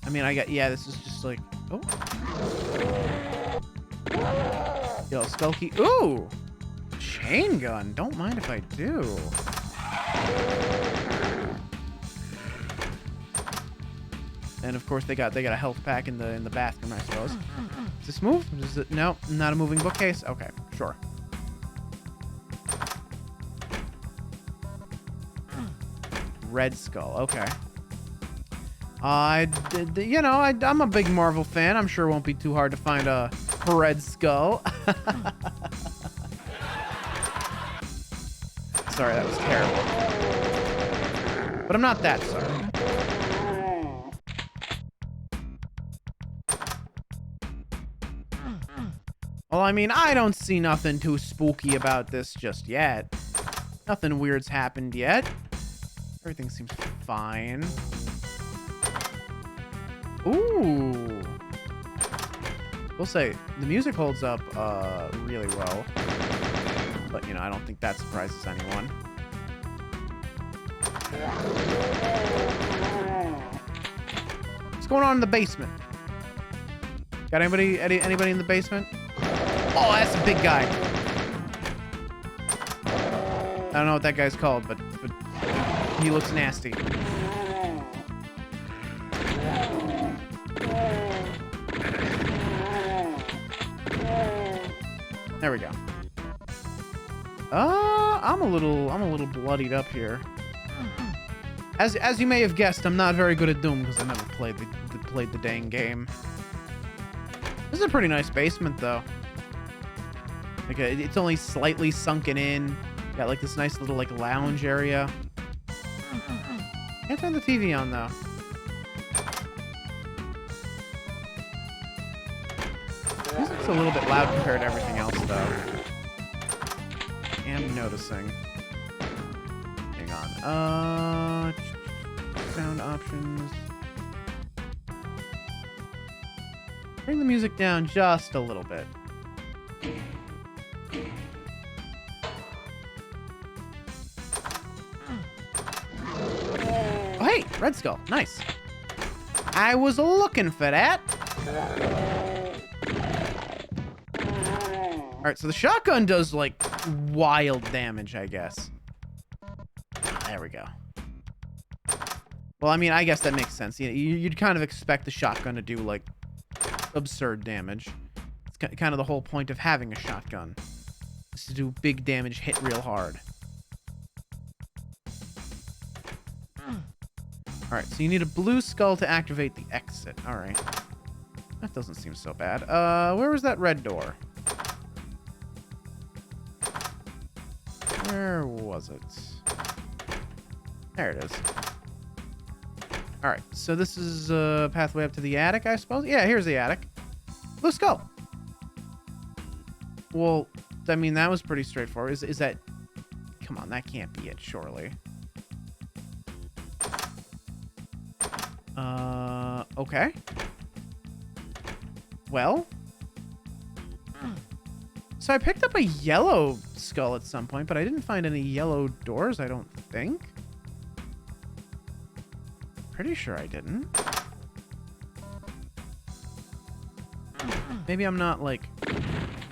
I mean, yeah, this is just like, oh. Yo, Skulky. Ooh! Chain gun. Don't mind if I do. And of course they got a health pack in the bathroom, I suppose. Does this move? Does it? No, not a moving bookcase. Okay, sure. Red Skull. Okay. You know, I'm a big Marvel fan. I'm sure it won't be too hard to find a Red Skull. Sorry, that was terrible. But I'm not that sorry. Well, I mean, I don't see nothing too spooky about this just yet. Nothing weird's happened yet. Everything seems fine. Ooh. We'll say, the music holds up really well. But, you know, I don't think that surprises anyone. What's going on in the basement? Got anybody in the basement? Oh, that's a big guy. I don't know what that guy's called, but he looks nasty. There we go. I'm a little bloodied up here. As you may have guessed, I'm not very good at Doom because I never played the dang game. This is a pretty nice basement though. Like it's only slightly sunken in. Got like this nice little like lounge area. Can't turn the TV on though. Music's a little bit loud compared to everything else though. I'm noticing. Hang on. Sound options. Bring the music down just a little bit. Oh, hey, Red Skull. Nice. I was looking for that. All right, so the shotgun does like wild damage, I guess. There we go. Well, I mean, I guess that makes sense. You'd kind of expect the shotgun to do like absurd damage. It's kind of the whole point of having a shotgun, is to do big damage, hit real hard. All right, so you need a blue skull to activate the exit. All right, that doesn't seem so bad. Where was that red door? Where was it? There it is. All right, so this is a pathway up to the attic, I suppose. Yeah, here's the attic. Blue skull. Well, I mean, that was pretty straightforward. Is that... Come on, that can't be it, surely. Okay. Well. So I picked up a yellow skull at some point, but I didn't find any yellow doors, I don't think. Pretty sure I didn't. Maybe I'm not, like,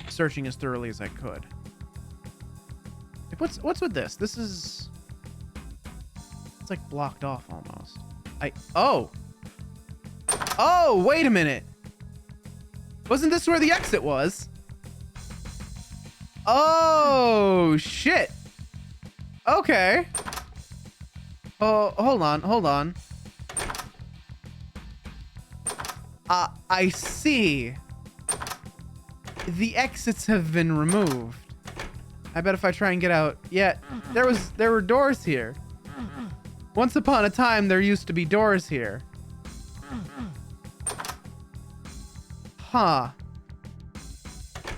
searching as thoroughly as I could. Like, what's with this? This is... It's, like, blocked off almost. Oh! Oh, wait a minute! Wasn't this where the exit was? Oh, shit. Okay. Oh, hold on. I see. The exits have been removed. I bet if I try and get out... Yeah, there were doors here. Once upon a time, there used to be doors here. Huh.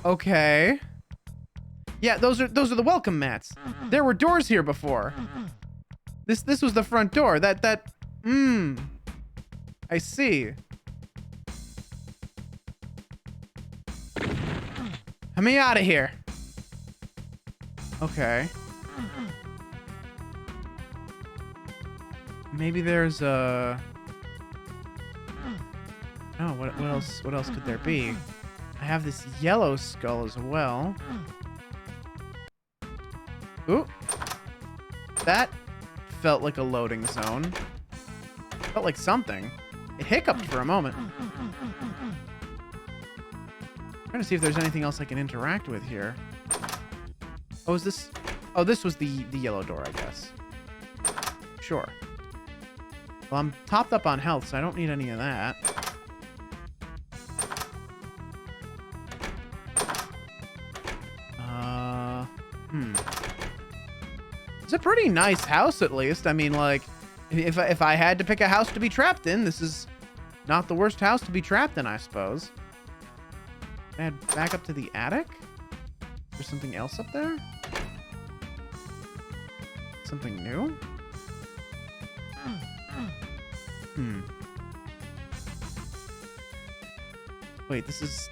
Okay. Yeah, those are the welcome mats. There were doors here before. This was the front door. I see. Let me out of here. Okay. Maybe there's a... Oh, what else could there be? I have this yellow skull as well. Ooh. That felt like a loading zone. Felt like something. It hiccuped for a moment. I'm trying to see if there's anything else I can interact with here. Oh, is this... Oh, this was the yellow door, I guess. Sure. Well, I'm topped up on health, so I don't need any of that. It's a pretty nice house, at least. I mean, like, if I had to pick a house to be trapped in, this is not the worst house to be trapped in, I suppose. Add back up to the attic? Is there something else up there? Something new? Wait, this is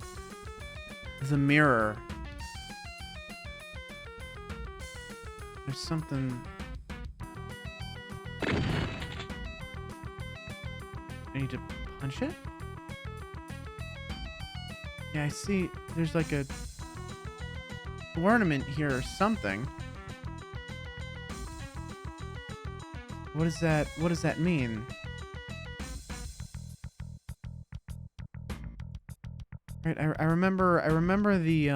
the mirror. There's something... I need to punch it? Yeah, I see there's like a ornament here or something. What is that? What does that mean? Right, I remember the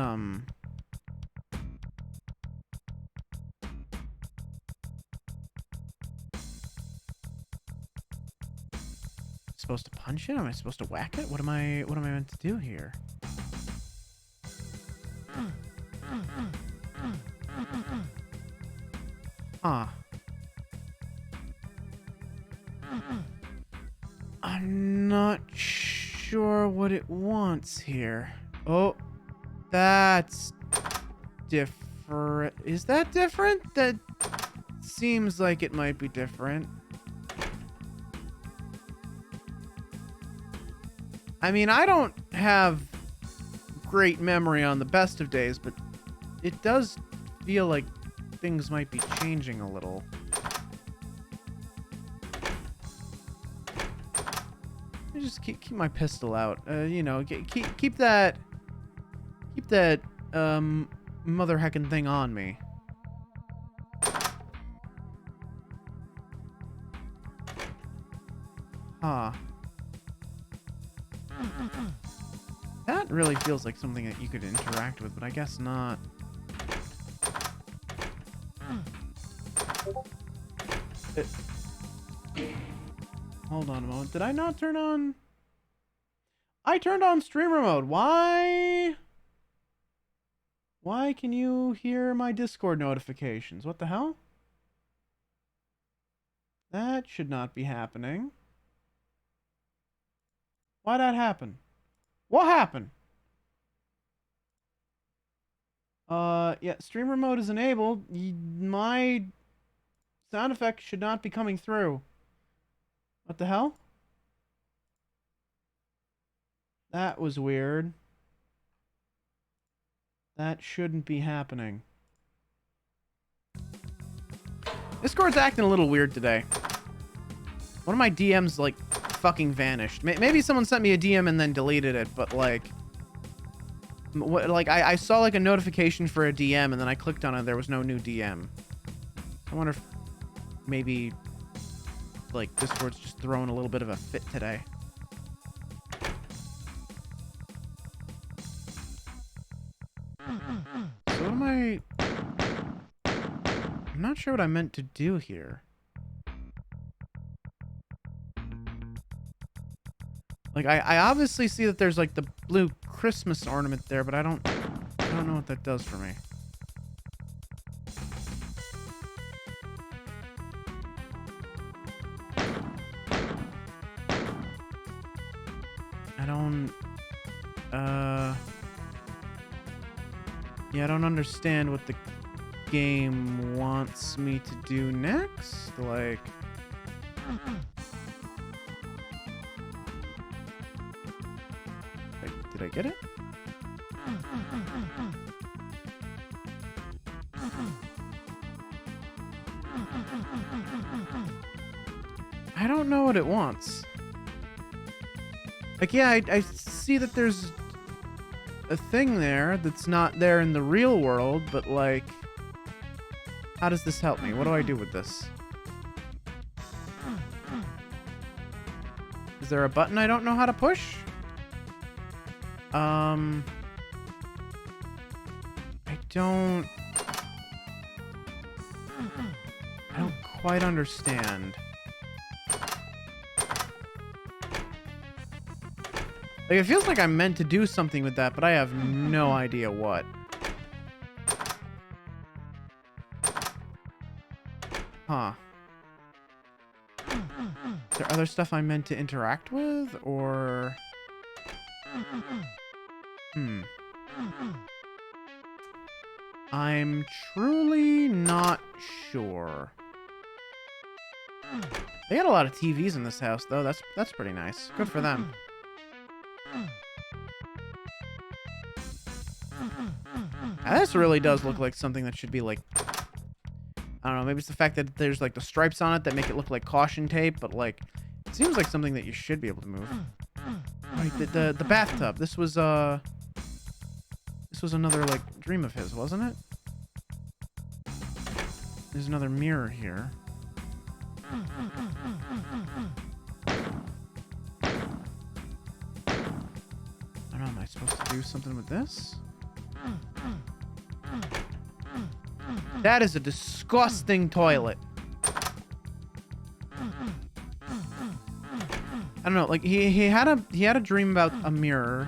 supposed to punch it? Am I supposed to whack it? What am I meant to do here? Huh. I'm not sure what it wants here. Oh, that's different. Is that different? That seems like it might be different. I mean, I don't have great memory on the best of days, but it does feel like things might be changing a little. I just keep my pistol out. You know, keep that mother heckin' thing on me. Huh. That really feels like something that you could interact with, but I guess not. Hold on a moment. Did I not turn on? I turned on streamer mode. Why? Why can you hear my Discord notifications? What the hell? That should not be happening. Why'd that happen? What happened? Yeah, streamer mode is enabled. My sound effects should not be coming through. What the hell? That was weird. That shouldn't be happening. Discord's acting a little weird today. One of my DMs, like, fucking vanished. Maybe someone sent me a DM and then deleted it, but, like... I saw, like, a notification for a DM, and then I clicked on it, there was no new DM. I wonder if maybe... like, Discord's just throwing a little bit of a fit today. So what am I... I'm not sure what I meant to do here. Like, I obviously see that there's, like, the blue Christmas ornament there, but I don't know what that does for me. Yeah, I don't understand what the game wants me to do next. Like... Did I get it? I don't know what it wants. Like, yeah, I see that there's a thing there that's not there in the real world, but, like, how does this help me? What do I do with this? Is there a button I don't know how to push? I don't quite understand. Like, it feels like I'm meant to do something with that, but I have no idea what. Huh. Is there other stuff I'm meant to interact with, or... I'm truly not sure. They got a lot of TVs in this house, though. That's pretty nice. Good for them. Now, this really does look like something that should be, like... I don't know, maybe it's the fact that there's, like, the stripes on it that make it look like caution tape, but, like, it seems like something that you should be able to move. Right, the bathtub. This was another, like, dream of his, wasn't it? There's another mirror here. I don't know, am I supposed to do something with this? That is a disgusting toilet. I don't know, like, he had a dream about a mirror.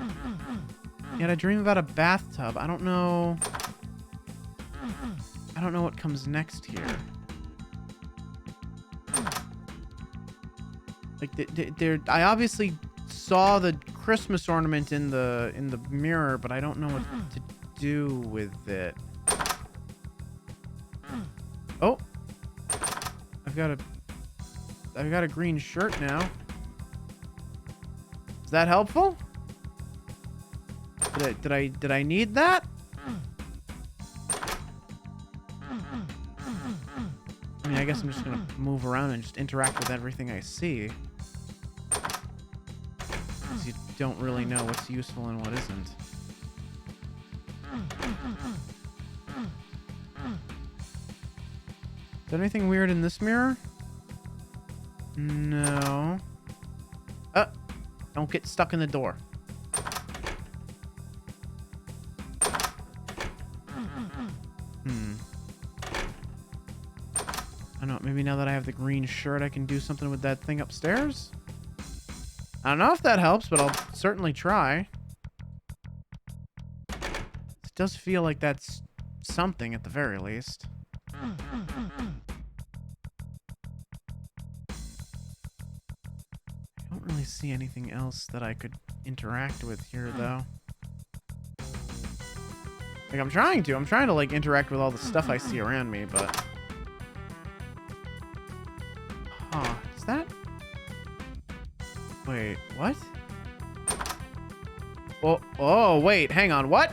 He had a dream about a bathtub. I don't know what comes next here. Like, I obviously saw the Christmas ornament in the mirror, but I don't know what to do with it. Oh, I've got a green shirt now. Is that helpful? Did I need that? I mean, I guess I'm just gonna move around and just interact with everything I see. Because you don't really know what's useful and what isn't. Is there anything weird in this mirror? No. Don't get stuck in the door. I don't know, maybe now that I have the green shirt, I can do something with that thing upstairs? I don't know if that helps, but I'll certainly try. It does feel like that's something at the very least. I don't really see anything else that I could interact with here, though. Like, I'm trying to, like, interact with all the stuff I see around me, but... Huh, is that... Wait, what? Oh, wait, hang on, what?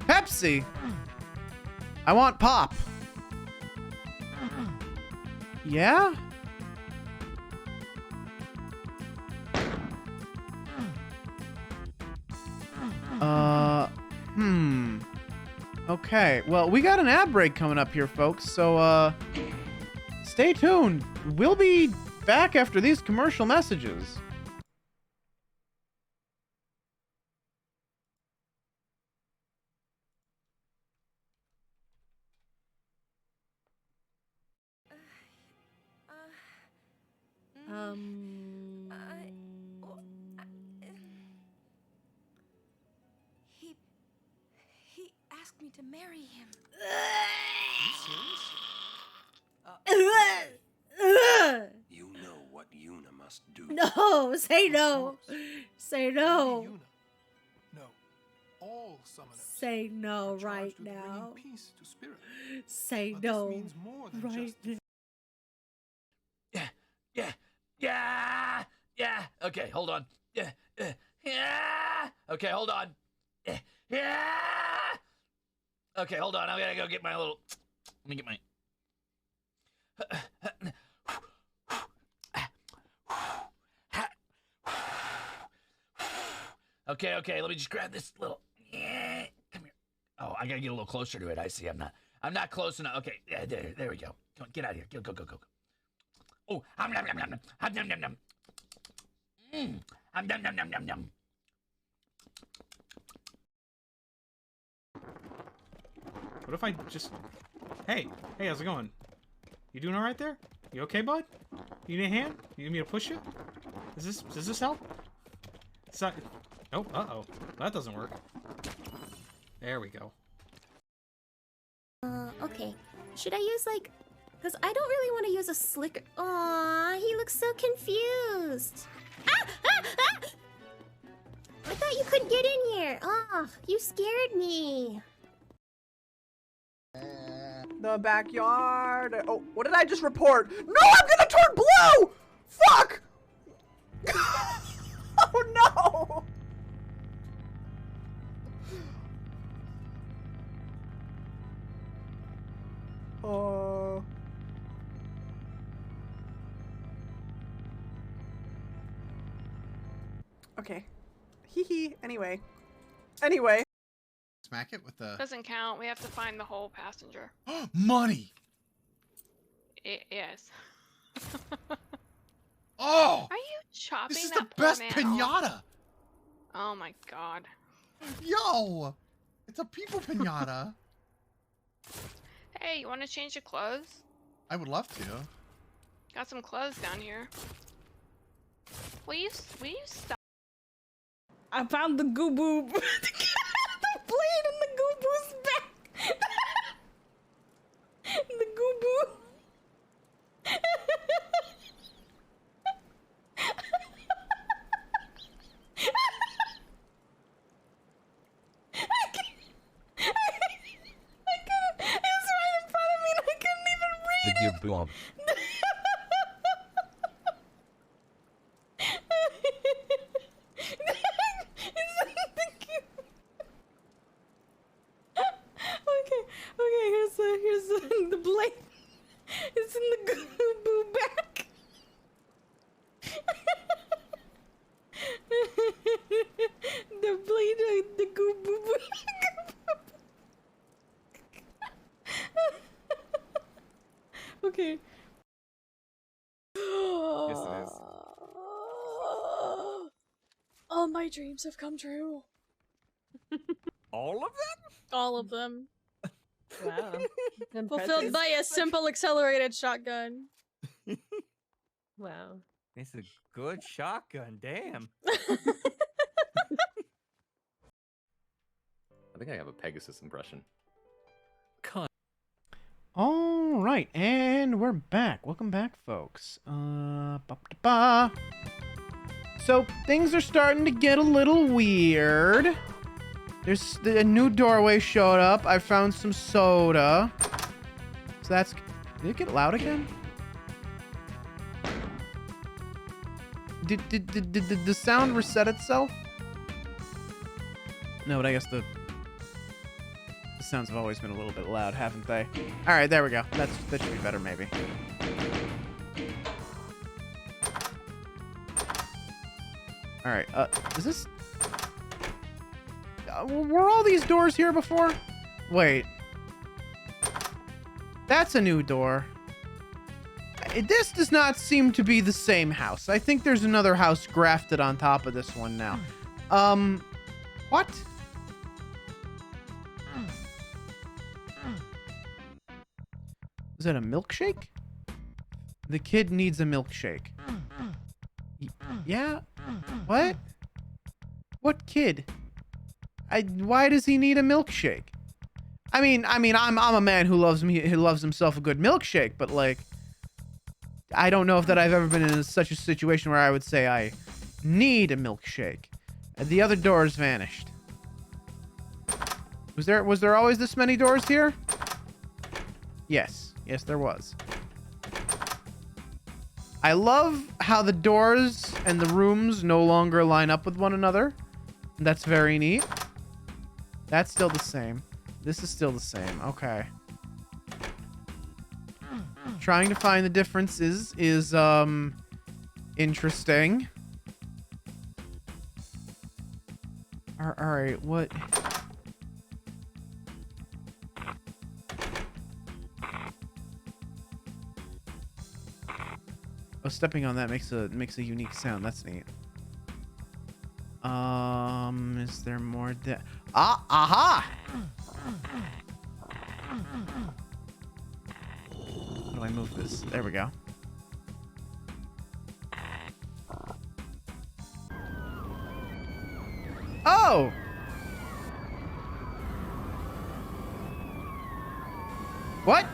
Pepsi! I want pop. Yeah? Okay, well, we got an ad break coming up here, folks, so, stay tuned. We'll be back after these commercial messages. He asked me to marry him. You know what Yuna must do. No, say no. Say no. Yuna. No, all summoners Say no are charged right with bringing now. peace to spirit. Say But no this means more than right just now. Yeah. Okay, hold on. Yeah. Okay, hold on. Yeah. Okay, hold on. I gotta go get my little. Let me get my. Okay. Let me just grab this little. Yeah. Come here. Oh, I gotta get a little closer to it. I see. I'm not close enough. Okay. Yeah. There we go. Come on, get out of here. Go. Oh, nom. Nom. What if I just... Hey, how's it going? You doing all right there? You okay, bud? You need a hand? You need me to push you? Does this help? It's not... Oh, uh-oh. That doesn't work. There we go. Okay. Should I use, like... Because I don't really want to use a slicker... Aw, he looks so confused. Ah! I thought you couldn't get in here. Oh, you scared me. The backyard. Oh, what did I just report? No, I'm gonna turn blue! Fuck! Oh no! Oh. Okay. Hee hee. Anyway. Smack it with the... Doesn't count. We have to find the whole passenger. Money! Yes. Oh! Are you chopping This is that the poor best man pinata! off? Oh my god. Yo! It's a people pinata. Hey, you want to change your clothes? I would love to. Got some clothes down here. Will you stop? I found the goo boob. The blade in the goo boo's back. The goo boo. Your boob. Okay, here's the blade. It's in the goo boo back. The blade, the goo boo boo. Okay. Yes, it is. All my dreams have come true. All of them? All of them. Wow. Fulfilled by a simple accelerated shotgun. Wow. It's a good shotgun, damn. I think I have a Pegasus impression. All right, and we're back. Welcome back, folks. Ba-ba-da-ba. So things are starting to get a little weird. There's a new doorway showed up. I found some soda. So that's... Did it get loud again? Did the sound reset itself? No, but I guess the sounds have always been a little bit loud, haven't they? All right, there we go. That should be better, maybe. All right. Is this? Were all these doors here before? Wait. That's a new door. This does not seem to be the same house. I think there's another house grafted on top of this one now. What? Is that a milkshake? The kid needs a milkshake. Yeah? What? What kid? Why does he need a milkshake? I mean, I'm a man who loves himself a good milkshake, but like, I don't know if that I've ever been in such a situation where I would say I need a milkshake. The other doors vanished. Was there always this many doors here? Yes, there was. I love how the doors and the rooms no longer line up with one another. That's very neat. That's still the same. This is still the same. Okay. Trying to find the differences is interesting. All right, what? Oh, stepping on that makes a unique sound. That's neat. Is there more? Aha! How do I move this? There we go. Oh! What?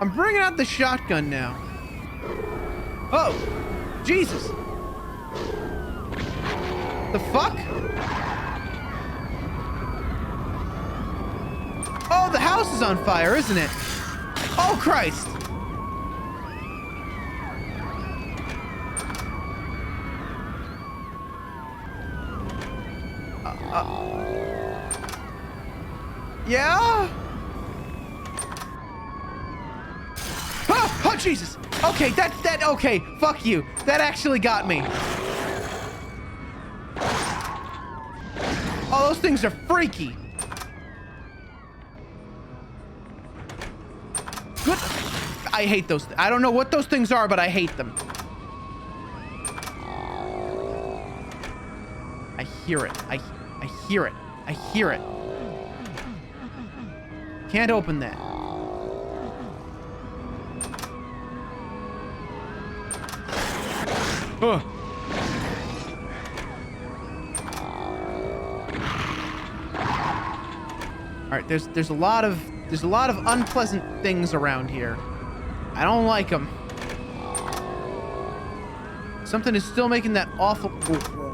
I'm bringing out the shotgun now. Oh! Jesus! The fuck? Oh, the house is on fire, isn't it? Oh, Christ! Yeah? Oh, Jesus! Okay, okay, fuck you. That actually got me. Oh, those things are freaky. Good. I hate those. I don't know what those things are, but I hate them. I hear it. I hear it. I hear it. Can't open that. Ugh. All right, there's a lot of unpleasant things around here. I don't like them. Something is still making that awful